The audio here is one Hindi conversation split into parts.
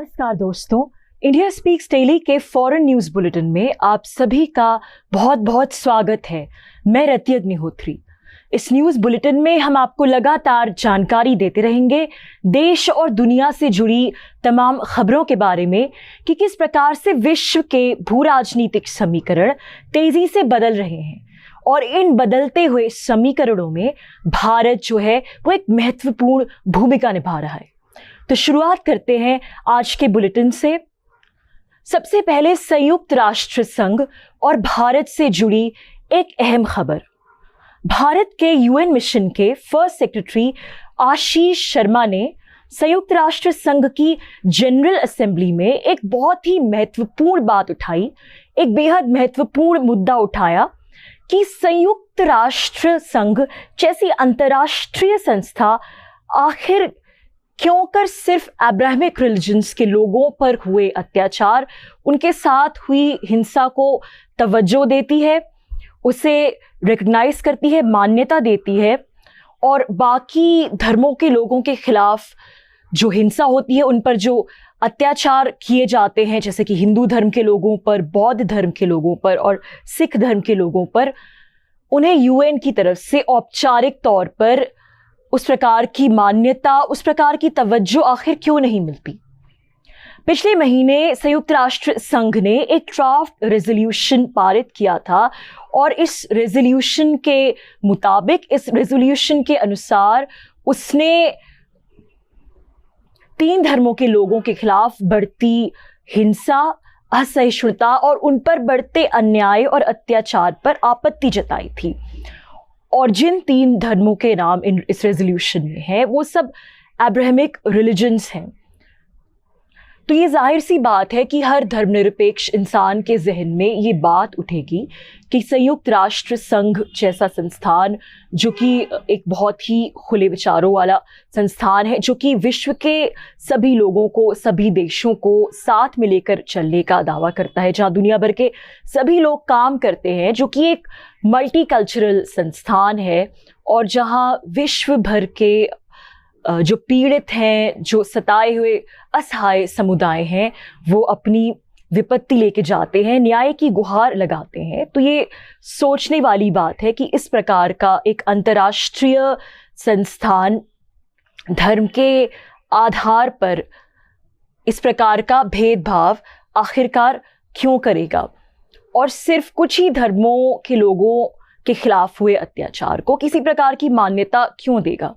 नमस्कार दोस्तों, इंडिया स्पीक्स डेली के फॉरेन न्यूज बुलेटिन में आप सभी का बहुत बहुत स्वागत है। मैं रति अग्निहोत्री। इस न्यूज बुलेटिन में हम आपको लगातार जानकारी देते रहेंगे देश और दुनिया से जुड़ी तमाम खबरों के बारे में कि किस प्रकार से विश्व के भू राजनीतिक समीकरण तेजी से बदल रहे हैं और इन बदलते हुए समीकरणों में भारत जो है वो एक महत्वपूर्ण भूमिका निभा रहा है। तो शुरुआत करते हैं आज के बुलेटिन से। सबसे पहले संयुक्त राष्ट्र संघ और भारत से जुड़ी एक अहम खबर। भारत के यूएन मिशन के फर्स्ट सेक्रेटरी आशीष शर्मा ने संयुक्त राष्ट्र संघ की जनरल असेंबली में एक बहुत ही महत्वपूर्ण बात उठाई, एक बेहद महत्वपूर्ण मुद्दा उठाया कि संयुक्त राष्ट्र संघ जैसी अंतर्राष्ट्रीय संस्था आखिर क्यों कर सिर्फ अब्राहमिक रिलीजन्स के लोगों पर हुए अत्याचार, उनके साथ हुई हिंसा को तवज्जो देती है, उसे रिकग्नाइज करती है, मान्यता देती है, और बाकी धर्मों के लोगों के खिलाफ जो हिंसा होती है, उन पर जो अत्याचार किए जाते हैं, जैसे कि हिंदू धर्म के लोगों पर, बौद्ध धर्म के लोगों पर और सिख धर्म के लोगों पर, उन्हें यूएन की तरफ से औपचारिक तौर पर उस प्रकार की मान्यता, उस प्रकार की तवज्जो आखिर क्यों नहीं मिलती। पिछले महीने संयुक्त राष्ट्र संघ ने एक ड्राफ्ट रेजोल्यूशन पारित किया था और इस रेजोल्यूशन के मुताबिक, इस रेजोल्यूशन के अनुसार उसने 3 धर्मों के लोगों के खिलाफ बढ़ती हिंसा, असहिष्णुता और उन पर बढ़ते अन्याय और अत्याचार पर आपत्ति जताई थी। और जिन 3 धर्मों के नाम इस रेजोल्यूशन में है वो सब अब्राहमिक रिलीजन्स हैं। तो ये जाहिर सी बात है कि हर धर्मनिरपेक्ष इंसान के जहन में ये बात उठेगी कि संयुक्त राष्ट्र संघ जैसा संस्थान, जो कि एक बहुत ही खुले विचारों वाला संस्थान है, जो कि विश्व के सभी लोगों को, सभी देशों को साथ में लेकर चलने का दावा करता है, जहाँ दुनिया भर के सभी लोग काम करते हैं, जो कि एक मल्टीकल्चरल संस्थान है और जहाँ विश्व भर के जो पीड़ित हैं, जो सताए हुए असहाय समुदाय हैं, वो अपनी विपत्ति लेके जाते हैं, न्याय की गुहार लगाते हैं। तो ये सोचने वाली बात है कि इस प्रकार का एक अंतर्राष्ट्रीय संस्थान धर्म के आधार पर इस प्रकार का भेदभाव आखिरकार क्यों करेगा और सिर्फ कुछ ही धर्मों के लोगों के खिलाफ हुए अत्याचार को किसी प्रकार की मान्यता क्यों देगा।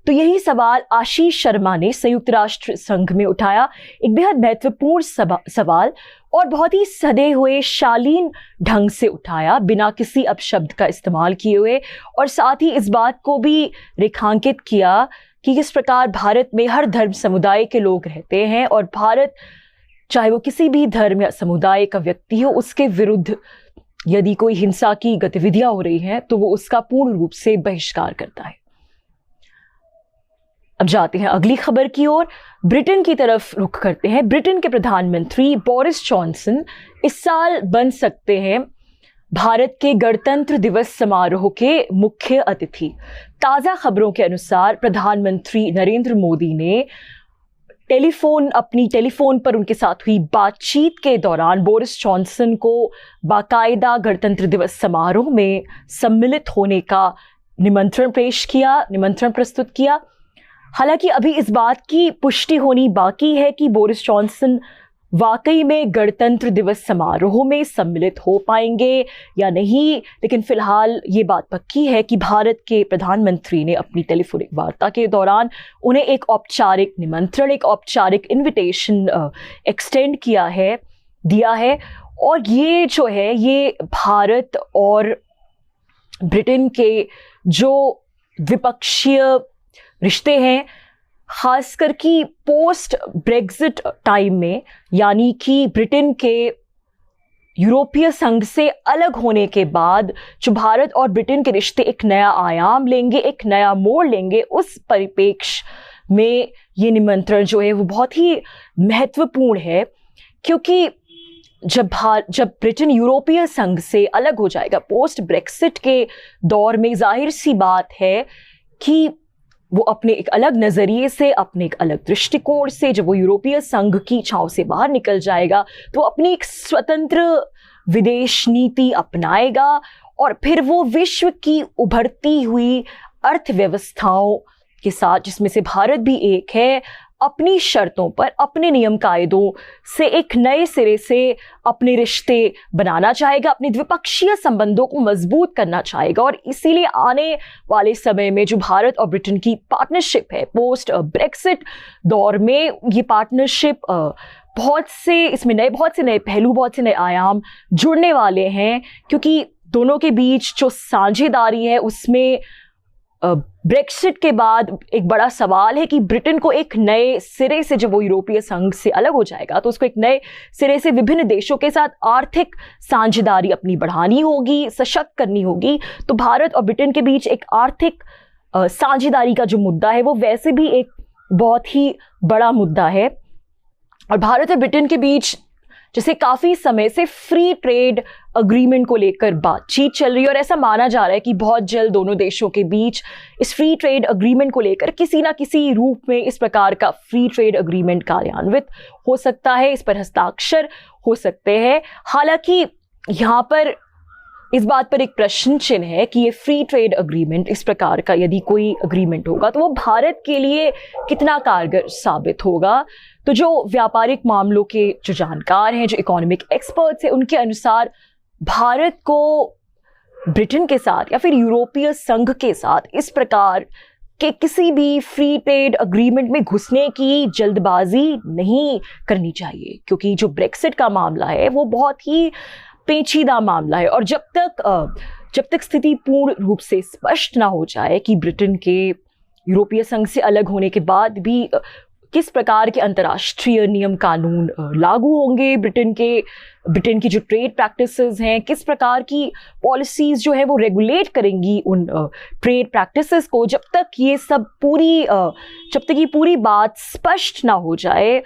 तो यही सवाल आशीष शर्मा ने संयुक्त राष्ट्र संघ में उठाया, एक बेहद महत्वपूर्ण सवाल, और बहुत ही सधे हुए शालीन ढंग से उठाया, बिना किसी अपशब्द का इस्तेमाल किए हुए, और साथ ही इस बात को भी रेखांकित किया कि किस प्रकार भारत में हर धर्म समुदाय के लोग रहते हैं और भारत, चाहे वो किसी भी धर्म या समुदाय का व्यक्ति हो, उसके विरुद्ध यदि कोई हिंसा की गतिविधियां हो रही हैं तो वो उसका पूर्ण रूप से बहिष्कार करता है। अब जाते हैं अगली खबर की ओर। ब्रिटेन की तरफ रुख करते हैं। ब्रिटेन के प्रधानमंत्री बोरिस जॉनसन इस साल बन सकते हैं भारत के गणतंत्र दिवस समारोह के मुख्य अतिथि। ताज़ा खबरों के अनुसार प्रधानमंत्री नरेंद्र मोदी ने अपनी टेलीफोन पर उनके साथ हुई बातचीत के दौरान बोरिस जॉनसन को बाकायदा गणतंत्र दिवस समारोह में सम्मिलित होने का निमंत्रण प्रस्तुत किया। हालांकि अभी इस बात की पुष्टि होनी बाकी है कि बोरिस जॉनसन वाकई में गणतंत्र दिवस समारोह में सम्मिलित हो पाएंगे या नहीं, लेकिन फिलहाल ये बात पक्की है कि भारत के प्रधानमंत्री ने अपनी टेलीफोनिक वार्ता के दौरान उन्हें एक औपचारिक निमंत्रण, एक औपचारिक इनविटेशन एक्सटेंड दिया है। और ये जो है, ये भारत और ब्रिटेन के जो द्विपक्षीय रिश्ते हैं, खासकर कि पोस्ट ब्रेक्जिट टाइम में, यानी कि ब्रिटेन के यूरोपीय संघ से अलग होने के बाद जो भारत और ब्रिटेन के रिश्ते एक नया आयाम लेंगे, एक नया मोड़ लेंगे, उस परिप्रेक्ष्य में ये निमंत्रण जो है वो बहुत ही महत्वपूर्ण है। क्योंकि जब ब्रिटेन यूरोपीय संघ से अलग हो जाएगा पोस्ट ब्रेक्सिट के दौर में, जाहिर सी बात है कि वो अपने एक अलग नजरिए से, अपने एक अलग दृष्टिकोण से, जब वो यूरोपीय संघ की छांव से बाहर निकल जाएगा तो अपनी एक स्वतंत्र विदेश नीति अपनाएगा और फिर वो विश्व की उभरती हुई अर्थव्यवस्थाओं के साथ, जिसमें से भारत भी एक है, अपनी शर्तों पर, अपने नियम कायदों से एक नए सिरे से अपने रिश्ते बनाना चाहेगा, अपने द्विपक्षीय संबंधों को मजबूत करना चाहेगा। और इसीलिए आने वाले समय में जो भारत और ब्रिटेन की पार्टनरशिप है पोस्ट ब्रेक्सिट दौर में, ये पार्टनरशिप बहुत से नए पहलू, बहुत से नए आयाम जुड़ने वाले हैं, क्योंकि दोनों के बीच जो साझेदारी है उसमें ब्रेक्सिट के बाद एक बड़ा सवाल है कि ब्रिटेन को एक नए सिरे से, जब वो यूरोपीय संघ से अलग हो जाएगा तो उसको एक नए सिरे से विभिन्न देशों के साथ आर्थिक साझेदारी अपनी बढ़ानी होगी, सशक्त करनी होगी। तो भारत और ब्रिटेन के बीच एक आर्थिक साझेदारी का जो मुद्दा है वो वैसे भी एक बहुत ही बड़ा मुद्दा है। और भारत और ब्रिटेन के बीच जैसे काफी समय से फ्री ट्रेड अग्रीमेंट को लेकर बातचीत चल रही है और ऐसा माना जा रहा है कि बहुत जल्द दोनों देशों के बीच इस फ्री ट्रेड अग्रीमेंट को लेकर किसी ना किसी रूप में इस प्रकार का फ्री ट्रेड अग्रीमेंट कार्यान्वित हो सकता है, इस पर हस्ताक्षर हो सकते हैं। हालांकि यहाँ पर इस बात पर एक प्रश्न चिन्ह है कि ये फ्री ट्रेड अग्रीमेंट, इस प्रकार का यदि कोई अग्रीमेंट होगा तो वो भारत के लिए कितना कारगर साबित होगा। तो जो व्यापारिक मामलों के जो जानकार हैं, जो इकोनॉमिक एक्सपर्ट्स हैं, उनके अनुसार भारत को ब्रिटेन के साथ या फिर यूरोपीय संघ के साथ इस प्रकार के किसी भी फ्री ट्रेड अग्रीमेंट में घुसने की जल्दबाजी नहीं करनी चाहिए, क्योंकि जो ब्रेक्सिट का मामला है वो बहुत ही पेचीदा मामला है। और जब तक स्थिति पूर्ण रूप से स्पष्ट ना हो जाए कि ब्रिटेन के यूरोपीय संघ से अलग होने के बाद भी किस प्रकार के अंतर्राष्ट्रीय नियम कानून लागू होंगे, ब्रिटेन की जो ट्रेड प्रैक्टिसेस हैं, किस प्रकार की पॉलिसीज जो है वो रेगुलेट करेंगी उन ट्रेड प्रैक्टिसेस को, जब तक ये पूरी बात स्पष्ट ना हो जाए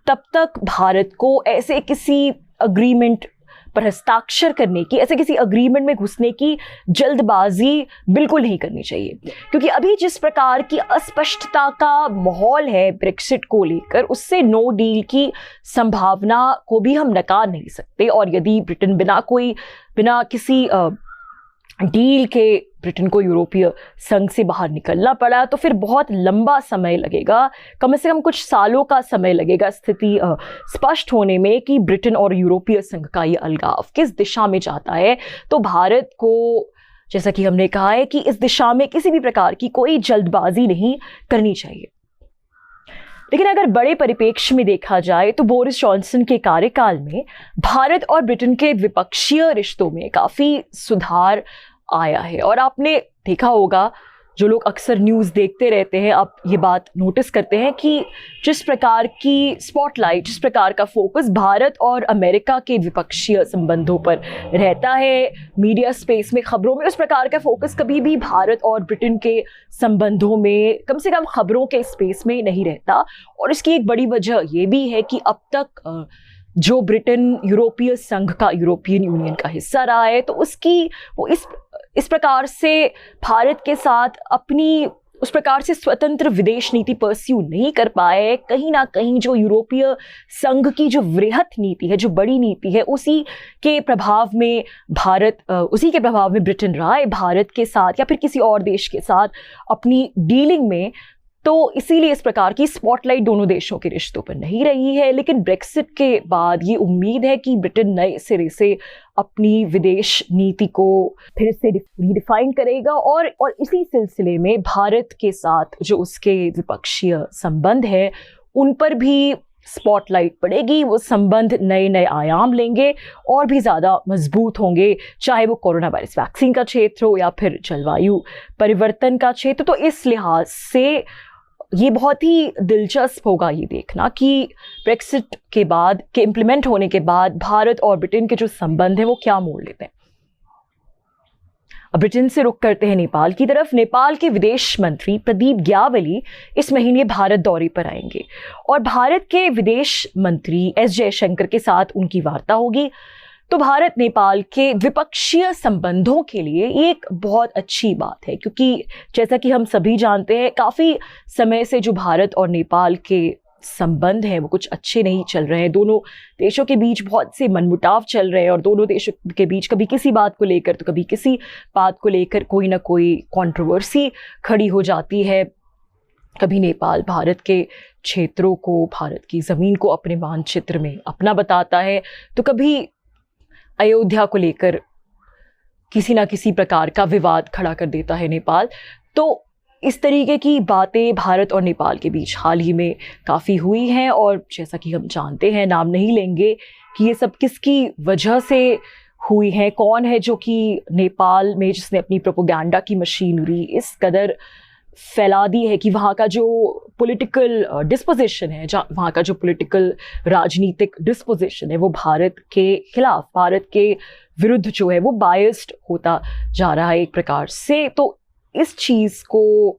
तब तक भारत को ऐसे किसी अग्रीमेंट पर हस्ताक्षर करने की, ऐसे किसी अग्रीमेंट में घुसने की जल्दबाजी बिल्कुल नहीं करनी चाहिए। क्योंकि अभी जिस प्रकार की अस्पष्टता का माहौल है ब्रेक्सिट को लेकर, उससे नो डील की संभावना को भी हम नकार नहीं सकते। और यदि ब्रिटेन बिना किसी डील के ब्रिटेन को यूरोपीय संघ से बाहर निकलना पड़ा तो फिर बहुत लंबा समय लगेगा, कम से कम कुछ सालों का समय लगेगा स्थिति स्पष्ट होने में कि ब्रिटेन और यूरोपीय संघ का ये अलगाव किस दिशा में जाता है। तो भारत को, जैसा कि हमने कहा है, कि इस दिशा में किसी भी प्रकार की कोई जल्दबाजी नहीं करनी चाहिए। लेकिन अगर बड़े परिप्रेक्ष्य में देखा जाए तो बोरिस जॉनसन के कार्यकाल में भारत और ब्रिटेन के द्विपक्षीय रिश्तों में काफी सुधार आया है। और आपने देखा होगा, जो लोग अक्सर न्यूज़ देखते रहते हैं, आप ये बात नोटिस करते हैं कि जिस प्रकार की स्पॉटलाइट, जिस प्रकार का फोकस भारत और अमेरिका के द्विपक्षीय संबंधों पर रहता है मीडिया स्पेस में, खबरों में, उस प्रकार का फोकस कभी भी भारत और ब्रिटेन के संबंधों में, कम से कम खबरों के स्पेस में नहीं रहता। और इसकी एक बड़ी वजह ये भी है कि अब तक जो ब्रिटेन यूरोपीय संघ का, यूरोपियन यूनियन का हिस्सा रहा है, तो वो इस प्रकार से भारत के साथ अपनी उस प्रकार से स्वतंत्र विदेश नीति परस्यू नहीं कर पाए। कहीं ना कहीं जो यूरोपीय संघ की जो वृहत नीति है, जो बड़ी नीति है, उसी के प्रभाव में ब्रिटेन रहा है भारत के साथ या फिर किसी और देश के साथ अपनी डीलिंग में। तो इसीलिए इस प्रकार की स्पॉटलाइट दोनों देशों के रिश्तों पर नहीं रही है। लेकिन ब्रेक्सिट के बाद ये उम्मीद है कि ब्रिटेन नए सिरे से अपनी विदेश नीति को फिर से रीडिफाइन करेगा और इसी सिलसिले में भारत के साथ जो उसके द्विपक्षीय संबंध है उन पर भी स्पॉटलाइट पड़ेगी। वो संबंध नए नए आयाम लेंगे और भी ज़्यादा मजबूत होंगे, चाहे वो कोरोना वायरस वैक्सीन का क्षेत्र हो या फिर जलवायु परिवर्तन का क्षेत्र। तो इस लिहाज से ये बहुत ही दिलचस्प होगा ये देखना कि ब्रेक्सिट के बाद के इम्प्लीमेंट होने के बाद भारत और ब्रिटेन के जो संबंध है वो क्या मोड़ लेते हैं। अब ब्रिटेन से रुख करते हैं नेपाल की तरफ। नेपाल के विदेश मंत्री प्रदीप ग्यावली इस महीने भारत दौरे पर आएंगे और भारत के विदेश मंत्री एस जयशंकर के साथ उनकी वार्ता होगी। तो भारत नेपाल के द्विपक्षीय संबंधों के लिए ये एक बहुत अच्छी बात है, क्योंकि जैसा कि हम सभी जानते हैं काफ़ी समय से जो भारत और नेपाल के संबंध हैं वो कुछ अच्छे नहीं चल रहे हैं। दोनों देशों के बीच बहुत से मनमुटाव चल रहे हैं और दोनों देशों के बीच कभी किसी बात को लेकर तो कभी किसी बात को लेकर कोई ना कोई कंट्रोवर्सी खड़ी हो जाती है। कभी नेपाल भारत के क्षेत्रों को, भारत की ज़मीन को अपने मानचित्र में अपना बताता है, तो कभी अयोध्या को लेकर किसी ना किसी प्रकार का विवाद खड़ा कर देता है नेपाल। तो इस तरीके की बातें भारत और नेपाल के बीच हाल ही में काफ़ी हुई हैं और जैसा कि हम जानते हैं, नाम नहीं लेंगे कि ये सब किसकी वजह से हुई हैं, कौन है जो कि नेपाल में जिसने अपनी प्रोपेगेंडा की मशीनरी इस कदर फैला दी है कि वहाँ का जो पॉलिटिकल डिस्पोजिशन है, वहाँ का जो पॉलिटिकल राजनीतिक डिस्पोजिशन है वो भारत के खिलाफ, भारत के विरुद्ध जो है वो बायस्ड होता जा रहा है एक प्रकार से। तो इस चीज़ को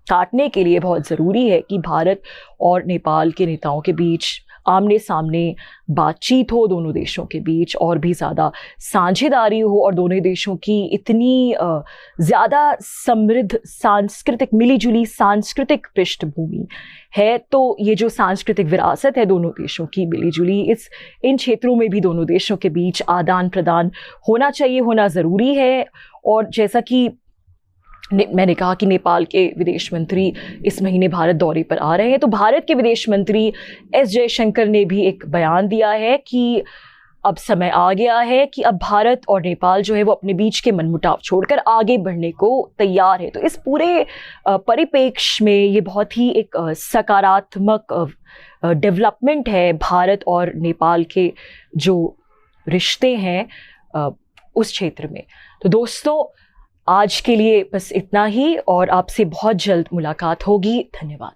काटने के लिए बहुत ज़रूरी है कि भारत और नेपाल के नेताओं के बीच आमने सामने बातचीत हो, दोनों देशों के बीच और भी ज़्यादा साझेदारी हो और दोनों देशों की इतनी ज़्यादा समृद्ध सांस्कृतिक, मिलीजुली सांस्कृतिक पृष्ठभूमि है। तो ये जो सांस्कृतिक विरासत है दोनों देशों की मिलीजुली, इन क्षेत्रों में भी दोनों देशों के बीच आदान प्रदान होना चाहिए, होना ज़रूरी है। और जैसा कि मैंने कहा कि नेपाल के विदेश मंत्री इस महीने भारत दौरे पर आ रहे हैं, तो भारत के विदेश मंत्री एस जयशंकर ने भी एक बयान दिया है कि अब समय आ गया है कि अब भारत और नेपाल जो है वो अपने बीच के मनमुटाव छोड़कर आगे बढ़ने को तैयार है। तो इस पूरे परिप्रेक्ष्य में ये बहुत ही एक सकारात्मक डेवलपमेंट है भारत और नेपाल के जो रिश्ते हैं उस क्षेत्र में। तो दोस्तों, आज के लिए बस इतना ही और आपसे बहुत जल्द मुलाकात होगी। धन्यवाद।